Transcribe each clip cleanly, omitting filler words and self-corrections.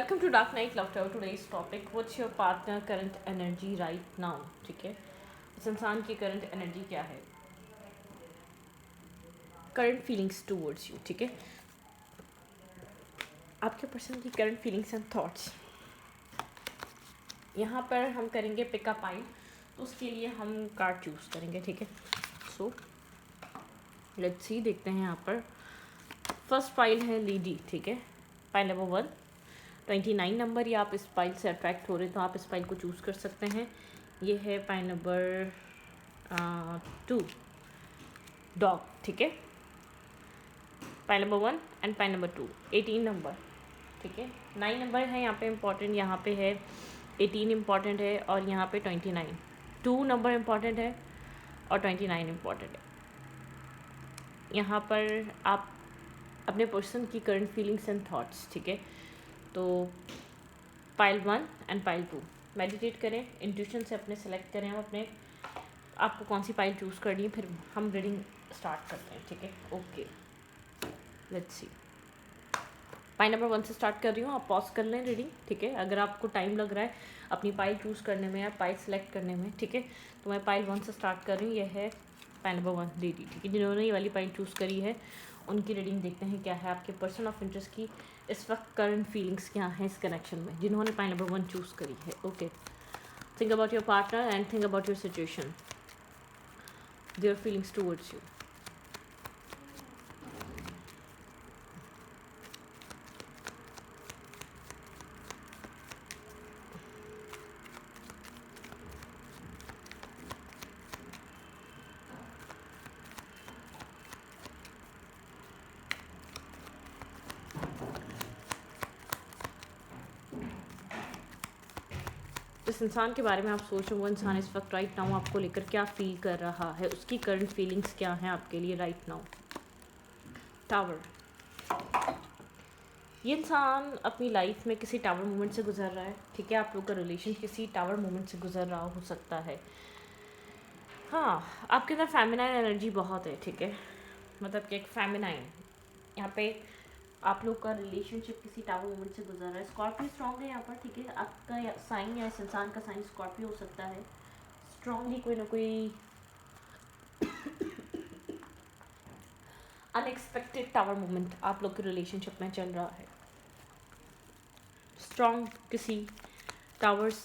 Welcome to dark night love talk. Today's topic, what's your partner current energy right now. ठीक है, इस इंसान की करंट एनर्जी क्या है, करंट फीलिंग्स टूवर्ड्स यू। ठीक है, आपके पर्सन की करंट फीलिंग्स एंड थॉट्स। यहाँ पर हम करेंगे पिकअप आइन, तो उसके लिए हम कार्ड चूज़ करेंगे। ठीक है, सो लेट्स सी, देखते हैं। यहाँ पर फर्स्ट पाइल है लीडी। ठीक है, पाइल नंबर 1, 29 नंबर, या आप इस पाइल से अट्रैक्ट हो रहे हैं तो आप इस पाइल को चूज़ कर सकते हैं। ये है पाइल नंबर 2, डॉग। ठीक है, pile number 1 and pile number 2, 18 number. ठीक है, 9 नंबर है यहाँ पे इम्पॉर्टेंट, यहाँ पे है 18 इम्पॉर्टेंट है, और यहाँ पे 29, 2 नंबर इम्पॉर्टेंट है और 29 इम्पॉर्टेंट है। यहाँ पर आप अपने पर्सन की करंट फीलिंग्स एंड थॉट्स। ठीक है, तो पाइल 1 एंड पाइल 2 मेडिटेट करें, इंट्यूशन से अपने सेलेक्ट करें अपने आपको कौन सी पाइल चूज़ करनी है, फिर हम रीडिंग स्टार्ट करते हैं। ठीक है, okay, let's see. Pile number 1 से स्टार्ट कर रही हूँ, आप पॉज कर लें रीडिंग। ठीक है, अगर आपको टाइम लग रहा है अपनी पाइल चूज़ करने में या पाइल सेलेक्ट करने में, ठीक है, तो मैं पाइल 1 से स्टार्ट कर रही हूँ। यह है पाइल नंबर 1 लीडी। ठीक है, जिन्होंने ये वाली पाइल चूज़ करी है उनकी रीडिंग देखते हैं क्या है आपके पर्सन ऑफ इंटरेस्ट की इस वक्त करंट फीलिंग्स क्या हैं इस कनेक्शन में, जिन्होंने पाइल नंबर 1 चूज़ करी है। Okay, think about your partner and think about your situation, their feelings towards you. जिस इंसान के बारे में आप सोच रहे हो वो इंसान इस वक्त राइट नाउ आपको लेकर क्या फील कर रहा है, उसकी करंट फीलिंग्स क्या हैं आपके लिए राइट नाउ। टावर, ये इंसान अपनी लाइफ में किसी टावर मोमेंट से गुजर रहा है। ठीक है, आप लोग का रिलेशन किसी टावर मोमेंट से गुजर रहा हो सकता है। हाँ, आपके अंदर फेमिनाइन एनर्जी बहुत है। ठीक है, मतलब कि एक फेमिनाइन, यहाँ पे आप लोग का रिलेशनशिप किसी टावर मोमेंट से गुजर रहा है। स्कॉर्पियो स्ट्रॉन्ग है यहाँ पर। ठीक है, आपका साइन या इस इंसान का साइन स्कॉर्पियो हो सकता है। स्ट्रांगली कोई ना कोई अनएक्सपेक्टेड टावर मोमेंट आप लोग के रिलेशनशिप में चल रहा है। स्ट्रॉन्ग किसी टावर्स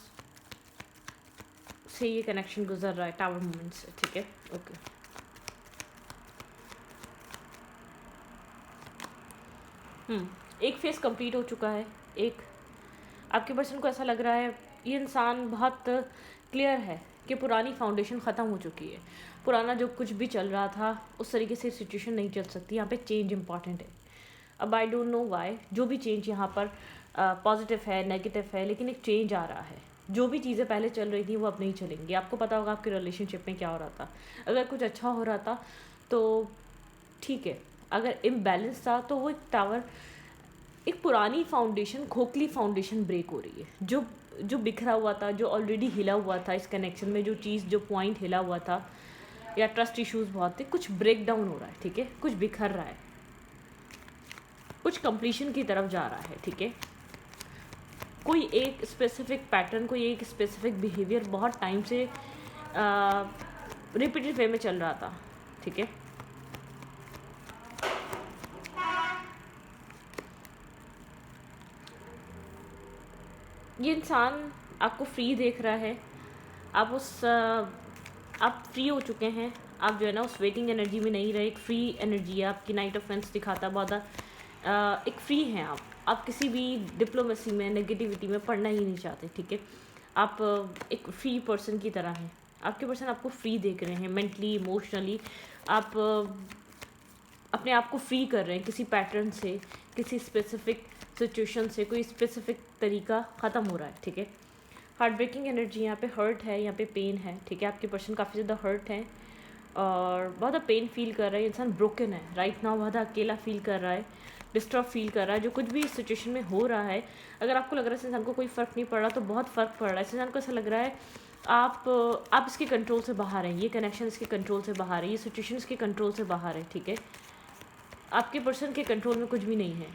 से ये कनेक्शन गुजर रहा है, टावर मोमेंट से। ठीक है, ओके। एक फेस कंप्लीट हो चुका है। एक आपके पर्सन को ऐसा लग रहा है ये इंसान बहुत क्लियर है कि पुरानी फाउंडेशन ख़त्म हो चुकी है। पुराना जो कुछ भी चल रहा था उस तरीके से सिचुएशन नहीं चल सकती। यहाँ पे चेंज इंपॉर्टेंट है। अब आई डोंट नो वाई, जो भी चेंज यहाँ पर पॉजिटिव है नेगेटिव है, लेकिन एक चेंज आ रहा है। जो भी चीज़ें पहले चल रही थी वो अब नहीं चलेंगी। आपको पता होगा आपके रिलेशनशिप में क्या हो रहा था। अगर कुछ अच्छा हो रहा था तो ठीक है, अगर इम्बैलेंस था तो वो एक टावर, एक पुरानी फाउंडेशन, खोखली फाउंडेशन ब्रेक हो रही है। जो बिखरा हुआ था, जो ऑलरेडी हिला हुआ था इस कनेक्शन में, जो चीज़ जो पॉइंट हिला हुआ था, या ट्रस्ट इश्यूज बहुत थे, कुछ ब्रेक डाउन हो रहा है। ठीक है, कुछ बिखर रहा है, कुछ कंप्लीशन की तरफ जा रहा है। ठीक है, कोई एक स्पेसिफिक पैटर्न, कोई एक स्पेसिफिक बिहेवियर बहुत टाइम से रिपीटेड वे में चल रहा था। ठीक है, ये इंसान आपको फ्री देख रहा है। आप फ्री हो चुके हैं। आप जो है ना उस वेटिंग एनर्जी में नहीं रहे। एक फ्री एनर्जी है आपकी। नाइट ऑफ फेंस दिखाता बहुत एक फ्री हैं आप किसी भी डिप्लोमेसी में, नेगेटिविटी में पढ़ना ही नहीं चाहते। ठीक है, आप एक फ्री पर्सन की तरह हैं। आपके पर्सन आपको फ्री देख रहे हैं मेंटली, इमोशनली। आप अपने आप को फ्री कर रहे हैं किसी पैटर्न से, किसी स्पेसिफिक सिचुएशन से। कोई स्पेसिफिक तरीका ख़त्म हो रहा है। ठीक है, हार्ट ब्रेकिंग एनर्जी, यहाँ पे हर्ट है, यहाँ पे पेन है। ठीक है, आपके पर्सन काफ़ी ज़्यादा हर्ट है और बहुत पेन फील कर रहा है। इंसान ब्रोकन है राइट नाउ, बहुत अकेला फील कर रहा है, डिस्टर्ब फील कर रहा है। जो कुछ भी इस सिचुएशन में हो रहा है, अगर आपको लग रहा है इस इंसान को कोई फ़र्क नहीं पड़ रहा तो बहुत फ़र्क पड़ रहा है। इस इंसान को ऐसा लग रहा है आप इसके कंट्रोल से बाहर हैं। ये कनेक्शन इसके कंट्रोल से बाहर है, ये सिचुएशन इसके कंट्रोल से बाहर है। ठीक है, आपके पर्सन के कंट्रोल में कुछ भी नहीं है।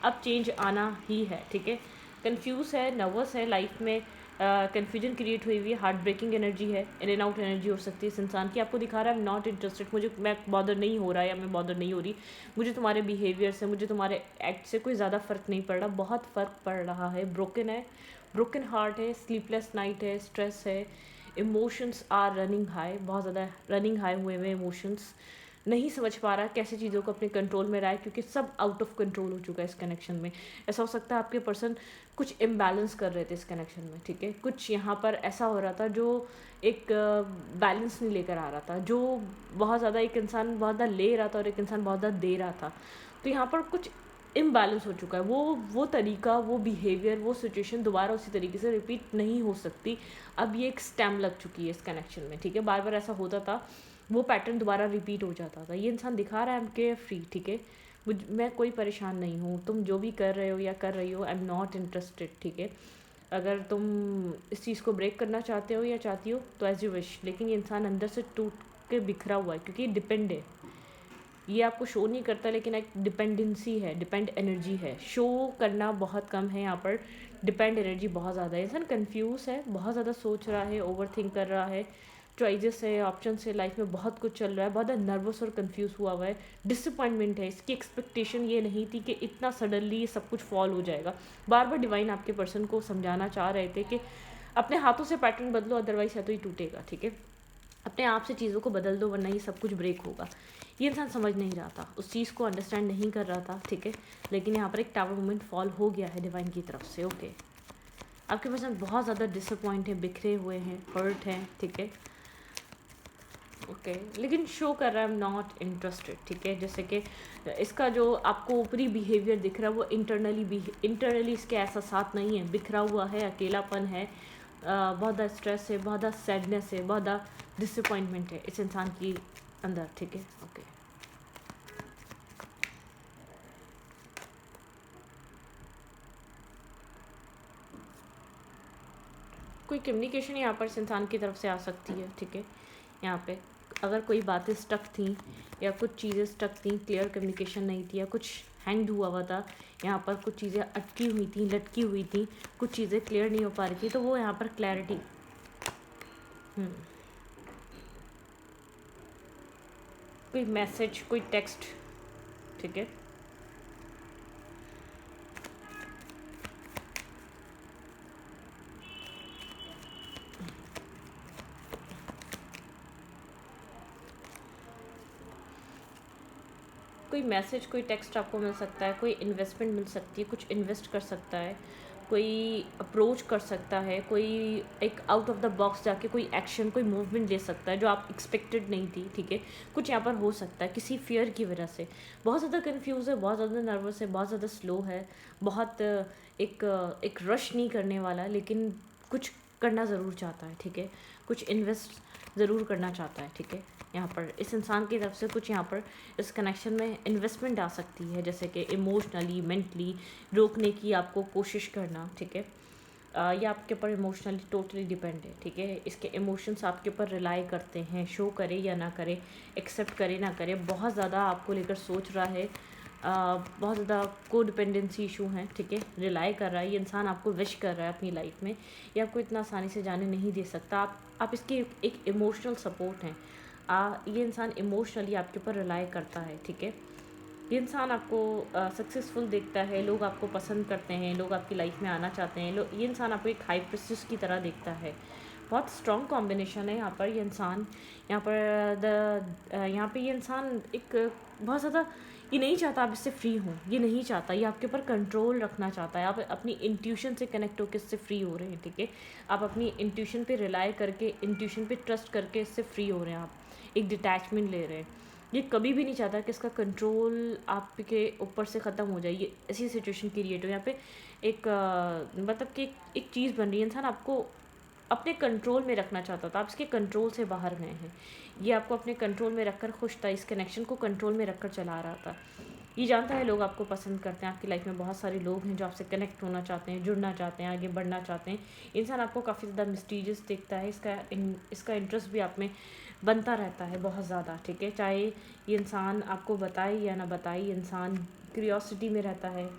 अब चेंज आना ही है। ठीक है, कंफ्यूज है, नर्वस है, लाइफ में कन्फ्यूजन क्रिएट हुई हुई है, हार्ट ब्रेकिंग एनर्जी है, इन एंड आउट एनर्जी हो सकती है इस इंसान की। आपको दिखा रहा है नॉट इंटरेस्टेड, मुझे मैं बॉदर नहीं हो रहा है या मैं बॉदर नहीं हो रही, मुझे तुम्हारे बिहेवियर से, मुझे तुम्हारे एक्ट से कोई ज़्यादा फ़र्क नहीं पड़ रहा, बहुत फ़र्क पड़ रहा है। ब्रोकन है, ब्रोकन हार्ट है, स्लीपलेस नाइट है, स्ट्रेस है, इमोशंस आर रनिंग हाई, बहुत ज़्यादा रनिंग हाई हुए हुए इमोशंस, नहीं समझ पा रहा कैसे चीज़ों को अपने कंट्रोल में रहा है, क्योंकि सब आउट ऑफ कंट्रोल हो चुका है इस कनेक्शन में। ऐसा हो सकता है आपके पर्सन कुछ इम्बैलेंस कर रहे थे इस कनेक्शन में, ठीक है, कुछ यहाँ पर ऐसा हो रहा था जो एक बैलेंस नहीं लेकर आ रहा था, जो बहुत ज़्यादा एक इंसान बहुत ज़्यादा ले रहा था और एक इंसान बहुत ज़्यादा दे रहा था। तो यहाँ पर कुछ इम्बैलेंस हो चुका है, वो तरीका, वो बिहेवियर, वो सिचुएशन दोबारा उसी तरीके से रिपीट नहीं हो सकती। अब ये एक स्टैम्प लग चुकी है इस कनेक्शन में, ठीक है, बार बार ऐसा होता था, वो पैटर्न दोबारा रिपीट हो जाता था। ये इंसान दिखा रहा है आई एम केयर फ्री, ठीक है, मैं कोई परेशान नहीं हूँ, तुम जो भी कर रहे हो या कर रही हो आई एम नॉट इंटरेस्टेड, ठीक है। अगर तुम इस चीज़ को ब्रेक करना चाहते हो या चाहती हो तो एज यू विश, लेकिन ये इंसान अंदर से टूट के बिखरा हुआ है, क्योंकि डिपेंड है, ये आपको शो नहीं करता, लेकिन एक डिपेंडेंसी है, डिपेंड एनर्जी है, शो करना बहुत कम है यहाँ पर, डिपेंड एनर्जी बहुत ज़्यादा है। इंसान कंफ्यूज है, बहुत ज़्यादा सोच रहा है, ओवर थिंक कर रहा है, चॉइसेस है, ऑप्शन है, लाइफ में बहुत कुछ चल रहा है, बहुत ज़्यादा नर्वस और कंफ्यूज हुआ हुआ है, डिसअपॉइंटमेंट है, इसकी एक्सपेक्टेशन ये नहीं थी कि इतना सडनली ये सब कुछ फॉल हो जाएगा। बार बार डिवाइन आपके पर्सन को समझाना चाह रहे थे कि अपने हाथों से पैटर्न बदलो, अदरवाइज या तो ही टूटेगा, ठीक है, अपने आप से चीज़ों को बदल दो, वरना ये सब कुछ ब्रेक होगा। ये इंसान समझ नहीं रहा था, उस चीज़ को अंडरस्टैंड नहीं कर रहा था, ठीक है, लेकिन यहाँ पर एक टावर मोमेंट फॉल हो गया है डिवाइन की तरफ से। ओके, आपके पर्सन बहुत ज़्यादा डिसअपॉइंट है, बिखरे हुए हैं, हर्ट हैं, ठीक है, ओके, लेकिन शो कर रहा है आई एम नॉट इंटरेस्टेड, ठीक है, जैसे कि इसका जो आपको ऊपरी बिहेवियर दिख रहा है वो इंटरनली इसके ऐसा साथ नहीं है, बिखरा हुआ है, अकेलापन है, बहुत ज़्यादा स्ट्रेस है, बहुत ज़्यादा सैडनेस है, बहुत ज़्यादा डिसअपॉइंटमेंट है इस इंसान की अंदर, ठीक है, ओके। कोई कम्युनिकेशन यहाँ पर इस इंसान की तरफ से आ सकती है, ठीक है, यहाँ पे अगर कोई बातें स्टक थी या कुछ चीज़ें स्टक थी, क्लियर कम्युनिकेशन नहीं थी, या कुछ हैंग्ड हुआ था, यहाँ पर कुछ चीज़ें अटकी हुई थी, लटकी हुई थी, कुछ चीज़ें क्लियर नहीं हो पा रही थी, तो वो यहाँ पर क्लैरिटी, कोई मैसेज, कोई टेक्स्ट, ठीक है, कोई मैसेज, कोई टेक्स्ट आपको मिल सकता है, कोई इन्वेस्टमेंट मिल सकती है, कुछ इन्वेस्ट कर सकता है, कोई अप्रोच कर सकता है, कोई एक आउट ऑफ द बॉक्स जाके कोई एक्शन, कोई मूवमेंट ले सकता है जो आप एक्सपेक्टेड नहीं थी, ठीक है, कुछ यहाँ पर हो सकता है किसी फियर की वजह से, बहुत ज़्यादा कंफ्यूज है, बहुत ज़्यादा नर्वस है, बहुत ज़्यादा स्लो है, बहुत एक रश नहीं करने वाला, लेकिन कुछ करना ज़रूर चाहता है, ठीक है, कुछ इन्वेस्ट ज़रूर करना चाहता है, ठीक है, यहाँ पर इस इंसान की तरफ से कुछ यहाँ पर इस कनेक्शन में इन्वेस्टमेंट आ सकती है, जैसे कि इमोशनली, मेंटली रोकने की आपको कोशिश करना, ठीक है, ये आपके ऊपर इमोशनली टोटली डिपेंड है, ठीक है, इसके इमोशंस आपके ऊपर रिलाई करते हैं, शो करे या ना करे, एक्सेप्ट करे ना करे, बहुत ज़्यादा आपको लेकर सोच रहा है, बहुत ज़्यादा को डिपेंडेंसी इशू हैं, ठीक है, रिलाई कर रहा है, ये इंसान आपको विश कर रहा है अपनी लाइफ में, ये आपको इतना आसानी से जाने नहीं दे सकता, आप इसकी एक इमोशनल सपोर्ट हैं, ये इंसान इमोशनली आपके ऊपर रिलाई करता है, ठीक है, ये इंसान आपको सक्सेसफुल देखता है, लोग आपको पसंद करते हैं, लोग आपकी लाइफ में आना चाहते हैं, लोग, ये इंसान आपको एक हाई प्रेस्टिज की तरह देखता है, बहुत स्ट्रॉन्ग कॉम्बिनेशन है यहाँ पर, ये इंसान यहाँ पर यहाँ पे ये इंसान एक बहुत ज़्यादा, ये नहीं चाहता आप इससे फ्री हो, ये नहीं चाहता, ये आपके ऊपर कंट्रोल रखना चाहता है, आप अपनी इंट्यूशन से कनेक्ट होकर इससे फ्री हो रहे हैं, ठीक है, आप अपनी इंट्यूशन पे रिलाई करके, इंट्यूशन पे ट्रस्ट करके इससे फ्री हो रहे हैं, आप एक डिटैचमेंट ले रहे हैं, ये कभी भी नहीं चाहता कि इसका कंट्रोल आपके ऊपर से ख़त्म हो जाए, ये ऐसी सिचुएशन क्रिएट हो, यहाँ पे एक मतलब कि एक चीज़ बन रही है, इंसान आपको अपने कंट्रोल में रखना चाहता था, आप इसके कंट्रोल से बाहर गए हैं, ये आपको अपने कंट्रोल में रखकर खुश था, इस कनेक्शन को कंट्रोल में रखकर चला रहा था, ये जानता है लोग आपको पसंद करते हैं, आपकी लाइफ में बहुत सारे लोग हैं जो आपसे कनेक्ट होना चाहते हैं, जुड़ना चाहते हैं, आगे बढ़ना चाहते हैं, इंसान आपको काफ़ी ज़्यादा मिस्टीरियस देखता है, इसका इंटरेस्ट भी आप में बनता रहता है बहुत ज़्यादा, ठीक है, चाहे ये इंसान आपको बताए या ना बताए, इंसान क्यूरियोसिटी में रहता है,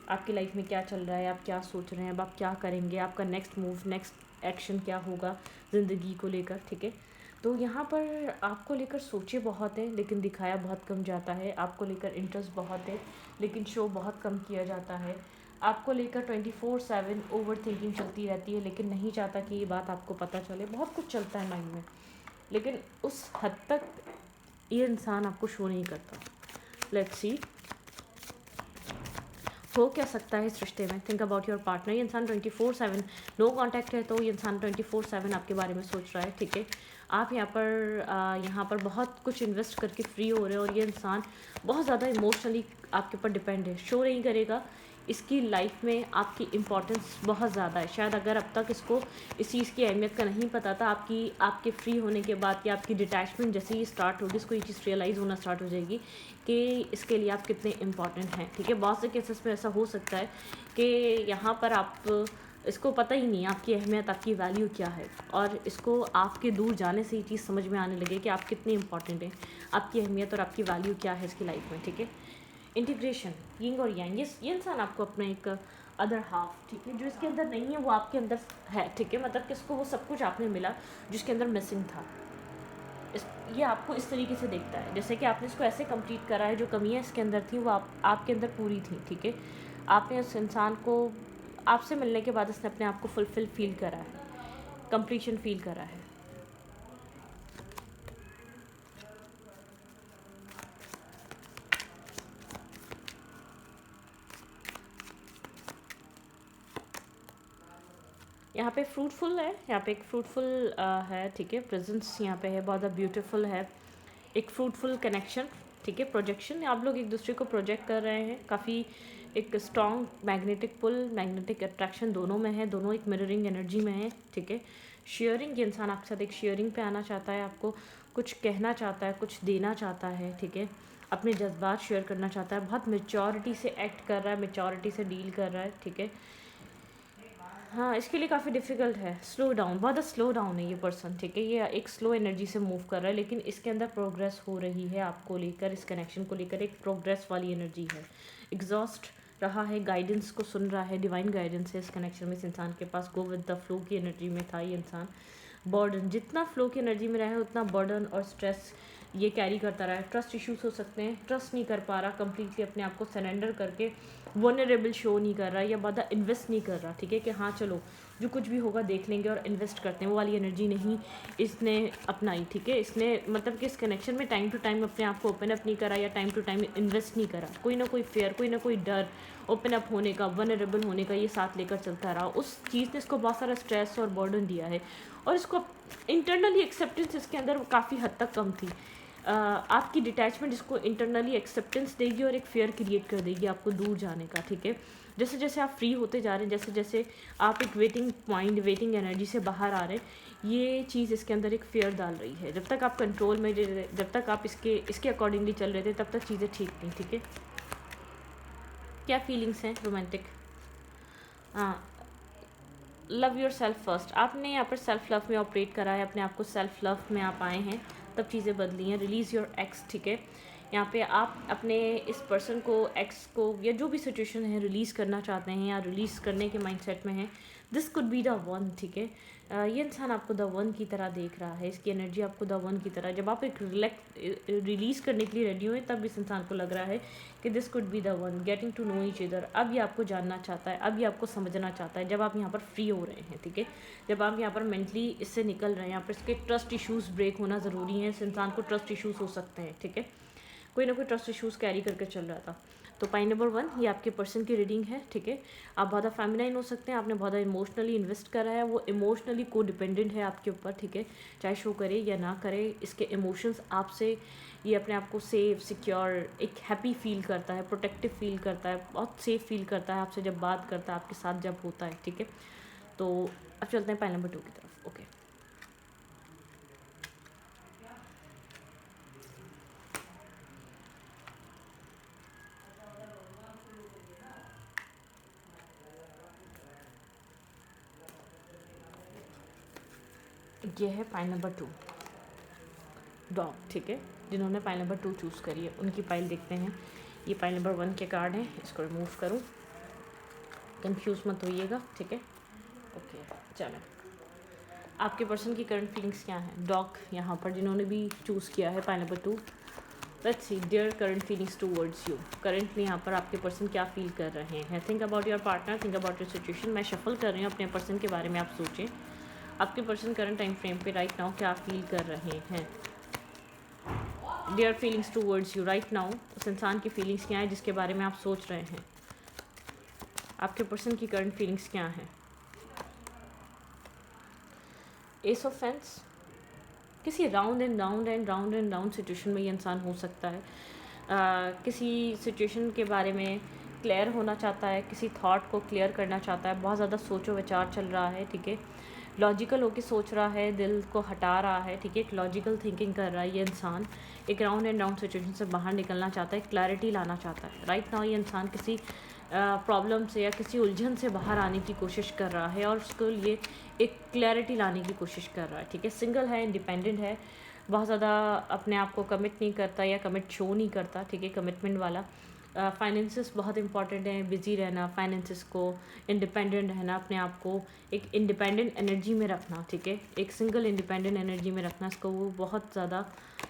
आपकी लाइफ में क्या चल रहा है, आप क्या सोच रहे हैं, अब आप क्या करेंगे, आपका नेक्स्ट मूव, नेक्स्ट एक्शन क्या होगा ज़िंदगी को लेकर, ठीक है। तो यहाँ पर आपको लेकर सोचे बहुत हैं लेकिन दिखाया बहुत कम जाता है, आपको लेकर इंटरेस्ट बहुत है लेकिन शो बहुत कम किया जाता है, आपको लेकर 24/7 ओवर थिंकिंग चलती रहती है लेकिन नहीं चाहता कि ये बात आपको पता चले। बहुत कुछ चलता है माइंड में लेकिन उस हद तक ये इंसान आपको शो नहीं करता। लेट्स सी हो क्या सकता है इस रिश्ते में। Think about your partner. ये इंसान 24/7 नो कांटेक्ट है तो ये इंसान 24/7 आपके बारे में सोच रहा है, ठीक है। आप यहाँ पर बहुत कुछ इन्वेस्ट करके फ्री हो रहे हो और ये इंसान बहुत ज़्यादा इमोशनली आपके ऊपर डिपेंड है, शो नहीं करेगा। इसकी लाइफ में आपकी इम्पोर्टेंस बहुत ज़्यादा है। शायद अगर अब तक इसको इस चीज़ की अहमियत का नहीं पता था, आपके फ्री होने के बाद या आपकी डिटैचमेंट जैसे ही स्टार्ट होगी, इसको ये चीज़ रियलाइज़ होना स्टार्ट हो जाएगी कि इसके लिए आप कितने इम्पॉर्टेंट हैं, ठीक है। बहुत से केसेस में ऐसा हो सकता है कि यहाँ पर आप इसको पता ही नहीं आपकी अहमियत, आपकी वैल्यू क्या है, और इसको आपके दूर जाने से ये चीज़ समझ में आने लगे कि आप कितने इंपॉर्टेंट हैं, आपकी अहमियत और आपकी वैल्यू क्या है इसकी लाइफ में, ठीक है। इंटीग्रेशन, यिंग और यांग, ये इंसान आपको अपना एक अदर हाफ, ठीक है, जो इसके अंदर नहीं है वो आपके अंदर है, ठीक है। मतलब किसको वो सब कुछ आपने मिला जिसके अंदर मिसिंग था। ये आपको इस तरीके से देखता है जैसे कि आपने इसको ऐसे कंप्लीट करा है, जो कमियाँ इसके अंदर थी वो आपके अंदर पूरी थी, ठीक है। आपने उस इंसान को आपसे मिलने के बाद इसने अपने आप को फुलफिल फील करा है, कंप्लीशन फील करा है। यहाँ पे फ्रूटफुल है, यहाँ पे एक फ्रूटफुल है, ठीक है। प्रेजेंस यहाँ पे है, बहुत ब्यूटीफुल है, एक फ्रूटफुल कनेक्शन, ठीक है। प्रोजेक्शन, आप लोग एक दूसरे को प्रोजेक्ट कर रहे हैं, काफ़ी एक strong magnetic pull, magnetic attraction दोनों में है, दोनों एक मिररिंग एनर्जी में है, ठीक है। शेयरिंग, ये इंसान आपके साथ एक शेयरिंग पे आना चाहता है, आपको कुछ कहना चाहता है, कुछ देना चाहता है, ठीक है। अपने जज्बात शेयर करना चाहता है, बहुत मेचोरिटी से एक्ट कर रहा है, मेचोरिटी से डील कर रहा है, ठीक है। हाँ, इसके लिए काफ़ी डिफ़िकल्ट है। स्लो डाउन, बहुत स्लो डाउन है ये पर्सन, ठीक है। ये एक स्लो एनर्जी से मूव कर रहा है लेकिन इसके अंदर प्रोग्रेस हो रही है आपको लेकर, इस कनेक्शन को लेकर एक प्रोग्रेस वाली एनर्जी है। एग्जॉस्ट रहा है, गाइडेंस को सुन रहा है, डिवाइन गाइडेंस है इस कनेक्शन में इस इंसान के पास। गो विद द फ्लो की एनर्जी में था ये इंसान। बर्डन, जितना फ्लो की एनर्जी में रहा है उतना बर्डन और स्ट्रेस ये कैरी करता रहा है। ट्रस्ट इश्यूज हो सकते हैं, ट्रस्ट नहीं कर पा रहा, कम्प्लीटली अपने आप को सरेंडर करके वनरेबल शो नहीं कर रहा या ज़्यादा इन्वेस्ट नहीं कर रहा, ठीक है, कि हाँ चलो जो कुछ भी होगा देख लेंगे और इन्वेस्ट करते हैं, वो वाली एनर्जी नहीं इसने अपनाई, ठीक है। इसने मतलब कि इस कनेक्शन में टाइम टू टाइम अपने आप को ओपन अप नहीं करा या टाइम टू टाइम इन्वेस्ट नहीं करा। कोई ना कोई फेयर, कोई ना कोई डर ओपन अप होने का, वनरेबल होने का ये साथ लेकर चलता रहा। उस चीज़ ने इसको बहुत सारा स्ट्रेस और बर्डन दिया है और इसको इंटरनली एक्सेप्टेंस इसके अंदर काफ़ी हद तक कम थी। आपकी डिटैचमेंट इसको इंटरनली एक्सेप्टेंस देगी और एक फेयर क्रिएट कर देगी आपको दूर जाने का, ठीक है। जैसे जैसे आप फ्री होते जा रहे हैं, जैसे जैसे आप एक वेटिंग माइंड, वेटिंग एनर्जी से बाहर आ रहे हैं, ये चीज़ इसके अंदर एक फेयर डाल रही है। जब तक आप कंट्रोल में, जब तक आप इसके अकॉर्डिंगली चल रहे थे तब तक चीज़ें ठीक थी, ठीक है। क्या फीलिंग्स हैं रोमांटिक? हाँ, लव योर सेल्फ फर्स्ट। आपने यहाँ पर सेल्फ लव में ऑपरेट करा है, अपने आप को सेल्फ लव में आप आए हैं तब चीज़ें बदली हैं। रिलीज़ योर एक्स, ठीक है। यहाँ पे आप अपने इस पर्सन को, एक्स को, या जो भी सिचुएशन है रिलीज़ करना चाहते हैं या रिलीज़ करने के माइंडसेट में हैं। This could be the one, ठीक है। ये इंसान आपको द वन की तरह देख रहा है, इसकी एनर्जी आपको द वन की तरह, जब आप एक रिलीज़ करने के लिए रेडी हुए तब इस इंसान को लग रहा है कि this could be the one, getting to know each other. अब ये आपको जानना चाहता है, अब ये आपको समझना चाहता है, जब आप यहाँ पर फ्री हो रहे हैं, ठीक है। जब आप यहाँ पर मेंटली इससे निकल रहे हैं, यहाँ पर इसके ट्रस्ट इशूज़ ब्रेक होना ज़रूरी है। इस इंसान को ट्रस्ट इशूज़ हो सकते हैं, ठीक है, कोई ना कोई ट्रस्ट इशूज़ कैरी करके चल रहा था। तो पॉइंट नंबर 1, ये आपके पर्सन की रीडिंग है, ठीक है। आप बहुत फेमिनाइन हो सकते हैं, आपने बहुत इमोशनली इन्वेस्ट करा है, वो इमोशनली को डिपेंडेंट है आपके ऊपर, ठीक है, चाहे शो करे या ना करे। इसके इमोशंस आपसे, ये अपने आप को सेफ, सिक्योर, एक हैप्पी फील करता है, प्रोटेक्टिव फील करता है, बहुत सेफ फील करता है आपसे जब बात करता है, आपके साथ जब होता है, ठीक है। तो अब चलते हैं पॉइंट नंबर 2 की तरफ। ओके, ये है पाइल नंबर 2, डॉग, ठीक है। जिन्होंने पाइल नंबर 2 चूज़ करी है उनकी पाइल देखते हैं। ये पाइल नंबर 1 के कार्ड हैं, इसको रिमूव करूँ। कंफ्यूज मत होइएगा, ठीक है। ओके चलो, आपके पर्सन की करंट फीलिंग्स क्या हैं? डॉग यहाँ पर जिन्होंने भी चूज़ किया है pineapple 2, let's see their current feelings towards you. Currently यहाँ पर आपके पर्सन क्या फील कर रहे हैं? Think about your partner, think about your situation. मैं शफल कर रही हूँ, अपने पर्सन के बारे में आप सोचें। आपके पर्सन करंट टाइम फ्रेम पे राइट नाउ क्या फील कर रहे हैं? Their feelings towards you right now, उस इंसान की फीलिंग्स क्या हैं जिसके बारे में आप सोच रहे हैं? आपके पर्सन की करंट फीलिंग्स क्या हैं? एस ऑफ फैंस, किसी राउंड एंड राउंड सिचुएशन में ये इंसान हो सकता है। किसी सिचुएशन के बारे में क्लियर होना चाहता है, किसी थॉट को क्लियर करना चाहता है, बहुत ज़्यादा सोचो विचार चल रहा है, ठीक है। लॉजिकल होके सोच रहा है, दिल को हटा रहा है, ठीक है। एक लॉजिकल थिंकिंग कर रहा है ये इंसान। एक राउंड एंड राउंड सिचुएशन से बाहर निकलना चाहता है, क्लैरिटी लाना चाहता है। राइट नाउ ये इंसान किसी प्रॉब्लम से या किसी उलझन से बाहर आने की कोशिश कर रहा है और उसके लिए एक क्लैरिटी लाने की कोशिश कर रहा है, ठीक है। सिंगल है, इंडिपेंडेंट है, बहुत ज़्यादा अपने आप को कमिट नहीं करता या कमिट शो नहीं करता, ठीक है, कमिटमेंट वाला। फाइनेंसेस बहुत इंपॉर्टेंट है, बिजी रहना, फाइनेंसेस को इंडिपेंडेंट रहना, अपने आप को एक इंडिपेंडेंट एनर्जी में रखना, ठीक है। एक सिंगल इंडिपेंडेंट एनर्जी में रखना, इसको वो बहुत ज़्यादा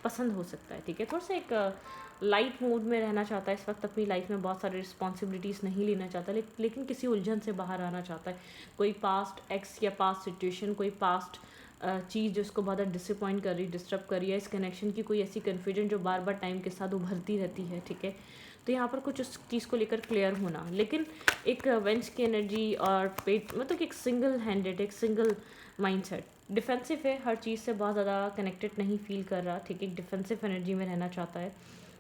पसंद हो सकता है, ठीक है। थोड़ा सा एक लाइट मूड में रहना चाहता है इस वक्त, अपनी लाइफ में बहुत सारी रिस्पॉन्सिबिलिटीज़ नहीं लेना चाहता, लेकिन किसी उलझन से बाहर आना चाहता है। कोई पास्ट एक्स या पास्ट सिचुएशन, कोई पास्ट चीज़ जो उसको बहुत डिसअपॉइंट कर रही, डिस्टर्ब कर रही है, इस कनेक्शन की कोई ऐसी कन्फ्यूजन जो बार बार टाइम के साथ उभरती रहती है, ठीक है। तो यहाँ पर कुछ उस चीज़ को लेकर क्लियर होना, लेकिन एक वेंच की एनर्जी और पेट, मतलब कि एक सिंगल हैंडेड, एक सिंगल माइंडसेट, डिफेंसिव है, हर चीज़ से बहुत ज़्यादा कनेक्टेड नहीं फील कर रहा, ठीक है। एक डिफेंसिव एनर्जी में रहना चाहता है,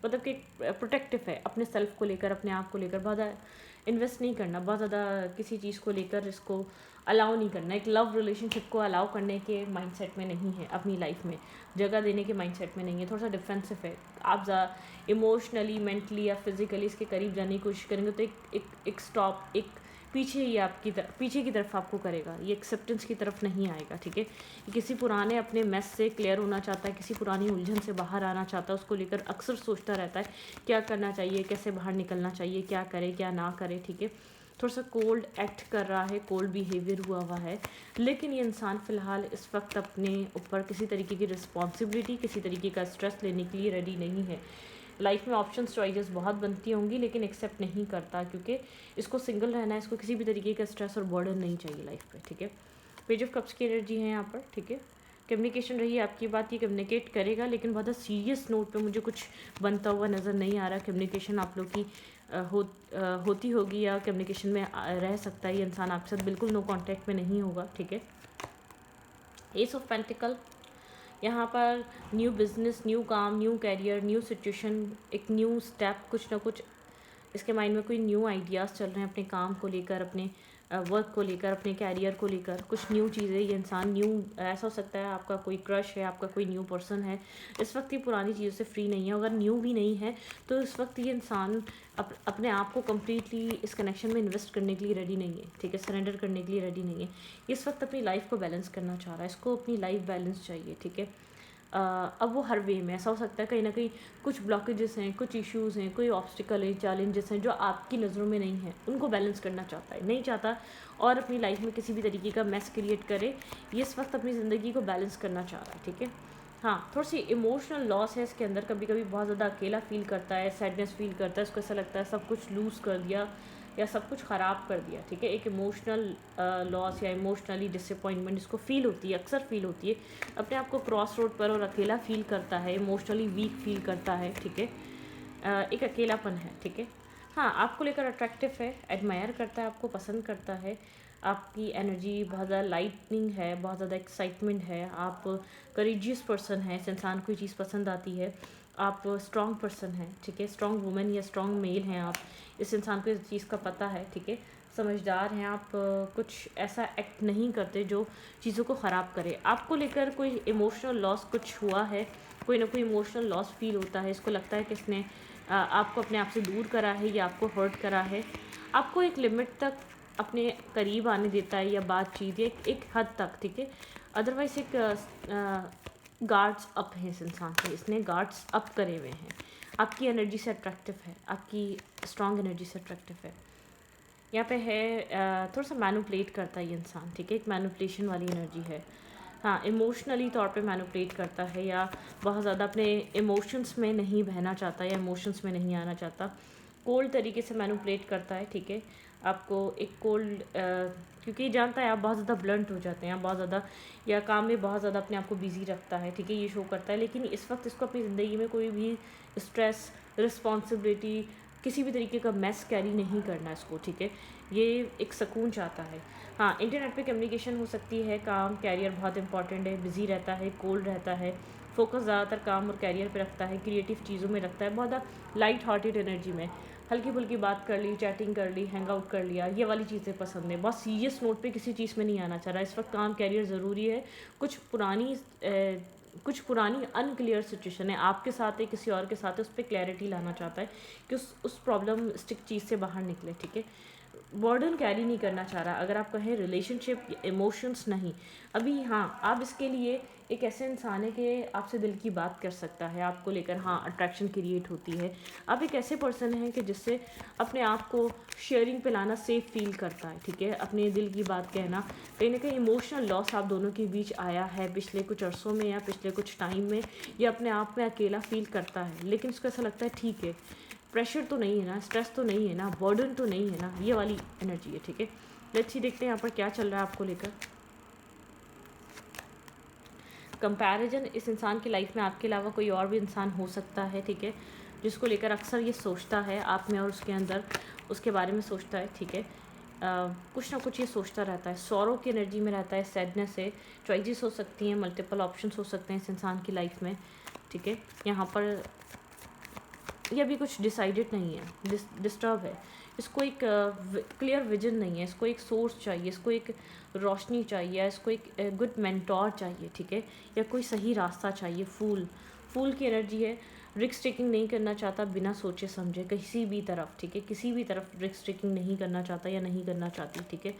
मतलब कि प्रोटेक्टिव है अपने सेल्फ को लेकर, अपने आप को लेकर, बहुत ज़्यादा इन्वेस्ट नहीं करना, बहुत ज़्यादा किसी चीज़ को लेकर इसको अलाउ नहीं करना, एक लव रिलेशनशिप को अलाउ करने के माइंडसेट में नहीं है, अपनी लाइफ में जगह देने के माइंडसेट में नहीं है, थोड़ा सा डिफेंसिव है। आप इमोशनली, मेंटली या फिजिकली इसके करीब जाने की कोशिश करेंगे तो एक स्टॉप, एक पीछे ही आपकी पीछे की तरफ आपको करेगा, ये एक्सेप्टेंस की तरफ नहीं आएगा, ठीक है। किसी पुराने अपने मेस से क्लियर होना चाहता है, किसी पुरानी उलझन से बाहर आना चाहता है, उसको लेकर अक्सर सोचता रहता है क्या करना चाहिए, कैसे बाहर निकलना चाहिए, क्या करे क्या ना करे, ठीक है। थोड़ा सा कोल्ड एक्ट कर रहा है, कोल्ड बिहेवियर हुआ है, लेकिन ये इंसान फ़िलहाल इस वक्त अपने ऊपर किसी तरीके की रिस्पॉन्सिबिलिटी, किसी तरीके का स्ट्रेस लेने के लिए रेडी नहीं है। लाइफ में ऑप्शंस चॉइसेस बहुत बनती होंगी, लेकिन एक्सेप्ट नहीं करता, क्योंकि इसको सिंगल रहना है, इसको किसी भी तरीके का स्ट्रेस और बर्डन नहीं चाहिए लाइफ पे, ठीक है। पेज ऑफ कप्स की एनर्जी है यहाँ पर, ठीक है। कम्युनिकेशन रही है आपकी बात, ये कम्युनिकेट करेगा, लेकिन बहुत सीरियस नोट पे मुझे कुछ बनता हुआ नज़र नहीं आ रहा। कम्युनिकेशन आप लोग की होती होगी या कम्युनिकेशन में रह सकता है ये इंसान, आपके साथ बिल्कुल नो कांटेक्ट में नहीं होगा, ठीक है। एस ऑफ पेंटिकल, यहाँ पर न्यू बिजनेस, न्यू काम, न्यू कैरियर, न्यू सिचुएशन, एक न्यू स्टेप, कुछ ना कुछ इसके माइंड में कोई न्यू आइडियाज़ चल रहे हैं अपने काम को लेकर, अपने वर्क को लेकर, अपने कैरियर को लेकर, कुछ न्यू चीज़ें। ये इंसान न्यू, ऐसा हो सकता है आपका कोई क्रश है, आपका कोई न्यू पर्सन है, इस वक्त ये पुरानी चीज़ों से फ्री नहीं है। अगर न्यू भी नहीं है तो इस वक्त ये इंसान अपने आप को कम्प्लीटली इस कनेक्शन में इन्वेस्ट करने के लिए रेडी नहीं है, ठीक है, सरेंडर करने के लिए रेडी नहीं है। इस वक्त अपनी लाइफ को बैलेंस करना चाह रहा है, इसको अपनी लाइफ बैलेंस चाहिए, ठीक है। अब वो हर वे में, ऐसा हो सकता है कहीं ना कहीं कुछ ब्लॉकेजेस हैं, कुछ इश्यूज़ हैं, कोई ऑब्स्टिकल है, चैलेंजेस हैं जो आपकी नज़रों में नहीं है, उनको बैलेंस करना चाहता है, नहीं चाहता और अपनी लाइफ में किसी भी तरीके का मैस क्रिएट करे। ये इस वक्त अपनी ज़िंदगी को बैलेंस करना चाह रहा है, ठीक है। हाँ, थोड़ी सी इमोशनल लॉस है इसके अंदर, कभी कभी बहुत ज़्यादा अकेला फील करता है, सैडनेस फील करता है, उसको ऐसा लगता है सब कुछ लूज़ कर दिया या सब कुछ ख़राब कर दिया, ठीक है। एक इमोशनल लॉस या इमोशनली डिसअपॉइंटमेंट इसको फील होती है, अक्सर फील होती है, अपने आप को क्रॉस रोड पर और अकेला फील करता है, इमोशनली वीक फील करता है, ठीक है। एक अकेलापन है, ठीक है। हाँ, आपको लेकर अट्रैक्टिव है, एडमायर करता है, आपको पसंद करता है, आपकी एनर्जी बहुत ज़्यादा लाइटनिंग है, बहुत ज़्यादा एक्साइटमेंट है, आप करेजियस पर्सन है, इस इंसान को चीज़ पसंद आती है, आप स्ट्रॉन्ग पर्सन हैं, ठीक है, स्ट्रॉन्ग वुमेन या स्ट्रॉन्ग मेल हैं आप, इस इंसान को इस चीज़ का पता है, ठीक है, समझदार हैं आप, कुछ ऐसा एक्ट नहीं करते जो चीज़ों को ख़राब करे। आपको लेकर कोई इमोशनल लॉस कुछ हुआ है, कोई ना कोई इमोशनल लॉस फील होता है, इसको लगता है कि इसने आपको अपने आप से दूर करा है या आपको हर्ट करा है, आपको एक लिमिट तक अपने करीब आने देता है या बातचीत एक हद तक, ठीक है। अदरवाइज़ एक गार्ड्स अप है इस इंसान के, इसने गार्ड्स अप करे हुए हैं, आपकी एनर्जी से अट्रैक्टिव है, आपकी स्ट्रॉन्ग एनर्जी से अट्रैक्टिव है। यहाँ पे है थोड़ा सा मैनिपुलेट करता है ये इंसान, ठीक है, एक मैनिपुलेशन वाली एनर्जी है। हाँ, इमोशनली तौर पे मैनिपुलेट करता है, या बहुत ज़्यादा अपने इमोशंस में नहीं बहना चाहता या इमोशंस में नहीं आना चाहता, कोल्ड तरीके से मैनिपुलेट करता है, ठीक है। आपको एक कोल्ड क्योंकि जानता है आप बहुत ज़्यादा ब्लंट हो जाते हैं, बहुत ज़्यादा या काम में बहुत ज़्यादा अपने आप को बिजी रखता है, ठीक है, ये शो करता है। लेकिन इस वक्त इसको अपनी ज़िंदगी में कोई भी स्ट्रेस, रिस्पॉन्सिबिलिटी, किसी भी तरीके का मैस कैरी नहीं करना है इसको, ठीक है। ये एक सुकून चाहता है। हाँ, इंटरनेट पे कम्युनिकेशन हो सकती है, काम कैरियर बहुत इंपॉर्टेंट है, बिजी रहता है, कोल्ड रहता है, फोकस ज़्यादातर काम और कैरियर पे रखता है, क्रिएटिव चीज़ों में रखता है, बहुत ज़्यादा लाइट हार्टेड एनर्जी में, हल्की फुल्की बात कर ली, चैटिंग कर ली, हैंग आउट कर लिया, ये वाली चीज़ें पसंद है। बहुत सीरियस नोट पे किसी चीज़ में नहीं आना चाह रहा। इस वक्त काम कैरियर ज़रूरी है। कुछ पुरानी अनक्लियर सिचुएशन है, आपके साथ है, किसी और के साथ है, उस पर क्लैरिटी लाना चाहता है कि उस प्रॉब्लम स्टिक चीज़ से बाहर निकले, ठीक है। बर्डन कैरी नहीं करना चाह रहा। अगर आप कहें रिलेशनशिप, इमोशंस नहीं अभी। हाँ, आप इसके लिए एक ऐसे इंसान है कि आपसे दिल की बात कर सकता है, आपको लेकर हाँ अट्रैक्शन क्रिएट होती है। आप एक ऐसे पर्सन हैं कि जिससे अपने आप को शेयरिंग पे लाना सेफ फील करता है, ठीक है। अपने दिल की बात कहना, कहीं ना कहीं इमोशनल लॉस आप दोनों के बीच आया है पिछले कुछ अरसों में या पिछले कुछ टाइम में, या अपने आप में अकेला फील करता है, लेकिन उसको ऐसा लगता है ठीक है, प्रेशर तो नहीं है ना, स्ट्रेस तो नहीं है ना, बर्डन तो नहीं है ना, ये वाली एनर्जी है, ठीक है। लेट्स सी देखते हैं यहाँ पर क्या चल रहा है आपको लेकर। कंपैरिजन इस इंसान की लाइफ में आपके अलावा कोई और भी इंसान हो सकता है, ठीक है, जिसको लेकर अक्सर ये सोचता है आप में और उसके अंदर, उसके बारे में सोचता है, ठीक है। कुछ ना कुछ ये सोचता रहता है, सौरों की एनर्जी में रहता है, सैडनेस है, चॉइसेस हो सकती हैं, मल्टीपल ऑप्शंस हो सकते हैं इस इंसान की लाइफ में, ठीक है। यहाँ पर ये अभी कुछ डिसाइडेड नहीं है, डिस्टर्ब है। इसको एक क्लियर विजन नहीं है, इसको एक सोर्स चाहिए, इसको एक रोशनी चाहिए, इसको एक गुड मेंटोर चाहिए, ठीक है, या कोई सही रास्ता चाहिए। फूल की एनर्जी है, रिस्क टेकिंग नहीं करना चाहता बिना सोचे समझे किसी भी तरफ, ठीक है, किसी भी तरफ रिस्क टेकिंग नहीं करना चाहता या नहीं करना चाहती, ठीक है।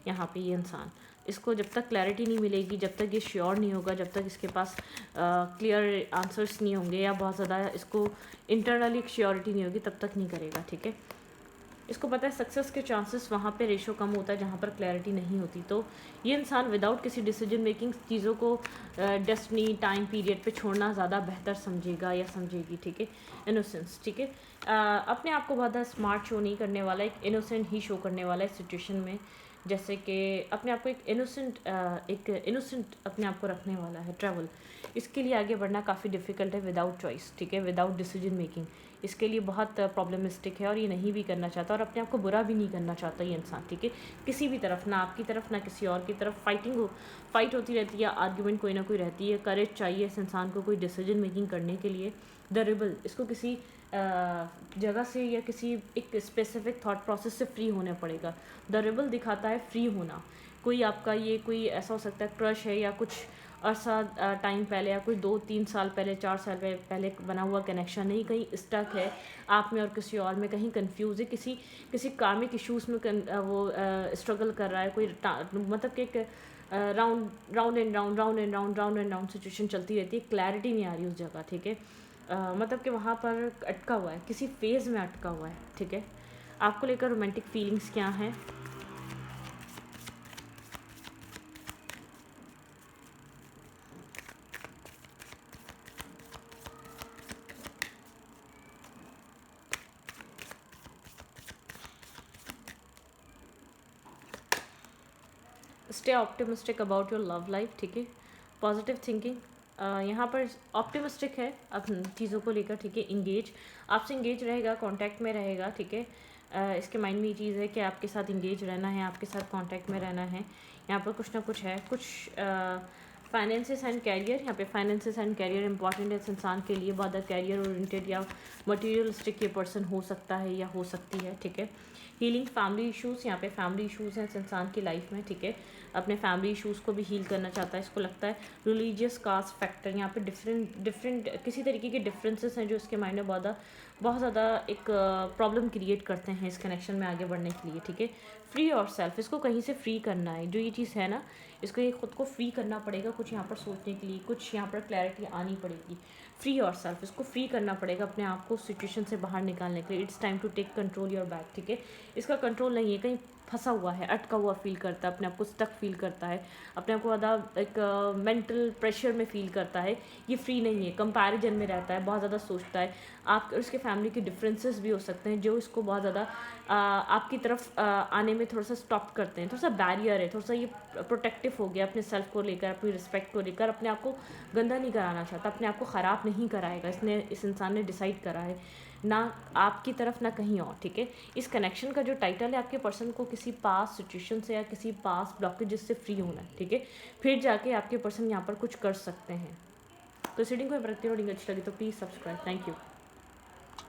यहाँ पे ये इंसान, इसको जब तक क्लैरिटी नहीं मिलेगी, जब तक ये श्योर नहीं होगा, जब तक इसके पास क्लियर आंसर्स नहीं होंगे या बहुत ज़्यादा इसको इंटरनली श्योरिटी नहीं होगी, तब तक नहीं करेगा, ठीक है। इसको पता है सक्सेस के चांसेस वहाँ पे रेशो कम होता है जहाँ पर क्लैरिटी नहीं होती। तो ये इंसान विदाउट किसी डिसीजन मेकिंग चीज़ों को डेस्टिनी टाइम पीरियड पे छोड़ना ज़्यादा बेहतर समझेगा या समझेगी, ठीक है। इनोसेंस, ठीक है, अपने आप को बहुत ज़्यादा स्मार्ट शो नहीं करने वाला, एक इनोसेंट ही शो करने वाला है सिचुएशन में। जैसे कि अपने आप को एक इनोसेंट अपने आप को रखने वाला है। ट्रैवल, इसके लिए आगे बढ़ना काफ़ी डिफ़िकल्ट है विदाउट चॉइस, ठीक है, विदाउट डिसीजन मेकिंग। इसके लिए बहुत प्रॉब्लमिस्टिक है और ये नहीं भी करना चाहता और अपने आप को बुरा भी नहीं करना चाहता ये इंसान, ठीक है। किसी भी तरफ, ना आपकी तरफ ना किसी और की तरफ, फाइट होती रहती है, आर्ग्यूमेंट कोई ना कोई रहती है। करेज चाहिए इस इंसान को कोई डिसीजन मेकिंग करने के लिए। द रिबल, इसको किसी जगह से या किसी एक स्पेसिफिक थॉट प्रोसेस से फ्री होना पड़ेगा। द रिबल दिखाता है फ्री होना। कोई आपका ये कोई ऐसा हो सकता है क्रश है या कुछ अर्सा टाइम पहले या कोई 2-3 साल पहले 4 साल पहले बना हुआ कनेक्शन, नहीं कहीं स्टक है आप में और किसी और में, कहीं कंफ्यूज है, किसी कार्मिक इश्यूज़ में वो स्ट्रगल कर रहा है कोई, मतलब कि एक राउंड एंड राउंड सिचुएशन चलती रहती है, क्लैरिटी नहीं आ रही उस जगह, ठीक है। मतलब कि वहाँ पर अटका हुआ है, किसी फेज़ में अटका हुआ है, ठीक है। आपको लेकर रोमांटिक फीलिंग्स क्या हैं? Stay optimistic about your love life, ठीक है। पॉजिटिव थिंकिंग, यहाँ पर ऑप्टिमिस्टिक है अपनी चीज़ों को लेकर, ठीक है। इंगेज, आपसे इंगेज रहेगा, कांटेक्ट में रहेगा, ठीक है। इसके माइंड में ये चीज़ है कि आपके साथ इंगेज रहना है, आपके साथ कांटेक्ट में रहना है। यहाँ पर कुछ ना कुछ है, कुछ फाइनेंसेस एंड कैरियर, यहाँ पे फाइनेंसेस एंड कैरियर इंपॉर्टेंट है इस इंसान के लिए। बहुत कैरियर ओरिएंटेड या मटेरियलिस्टिक ये पर्सन हो सकता है या हो सकती है, ठीक है। हीलिंग फैमिली इश्यूज़, यहाँ पे फैमिली इश्यूज़ हैं इस इंसान की लाइफ में, ठीक है। अपने फैमिली इश्यूज़ को भी हील करना चाहता है। इसको लगता है रिलीजियस कास्ट फैक्टर, यहाँ पे डिफरेंट किसी तरीके के डिफरेंसेस हैं जो इसके माइंड में बहुत ज़्यादा एक प्रॉब्लम क्रिएट करते हैं इस कनेक्शन में आगे बढ़ने के लिए, ठीक है। फ्री और सेल्फ, इसको कहीं से फ्री करना है। जो ये चीज़ है ना, इसको ये खुद को फ्री करना पड़ेगा, कुछ यहाँ पर सोचने के लिए, कुछ यहाँ पर क्लैरिटी आनी पड़ेगी। फ्री और सेल्फ, इसको फ्री करना पड़ेगा अपने आप को सिचुएशन से बाहर निकालने के लिए। It's time to take control your back, ठीक है। इसका कंट्रोल नहीं है, कहीं फंसा हुआ है, अटका हुआ फील करता है, अपने आप को स्टक फील करता है, अपने आप को ज़्यादा एक मेंटल प्रेशर में फील करता है। ये फ्री नहीं है, कंपैरिजन में रहता है, बहुत ज़्यादा सोचता है। आप और उसके फैमिली के डिफरेंसेस भी हो सकते हैं जो इसको बहुत ज़्यादा आपकी तरफ आने में थोड़ा सा स्टॉप करते हैं। थोड़ा सा बैरियर है, थोड़ा सा ये प्रोटेक्टिव हो गया अपने सेल्फ को लेकर, अपनी रिस्पेक्ट को लेकर। अपने आप को गंदा नहीं कराना चाहता, अपने आप को ख़राब नहीं कराएगा। इस इंसान ने डिसाइड करा है, ना आपकी तरफ ना कहीं और, ठीक है। इस कनेक्शन का जो टाइटल है, आपके पर्सन को किसी पास सिचुएशन से या किसी पास ब्लॉकेजेस से फ्री होना है, ठीक है। फिर जाके आपके पर्सन यहाँ पर कुछ कर सकते हैं। तो रीडिंग को अच्छी लगी तो प्लीज़ सब्सक्राइब। Thank you.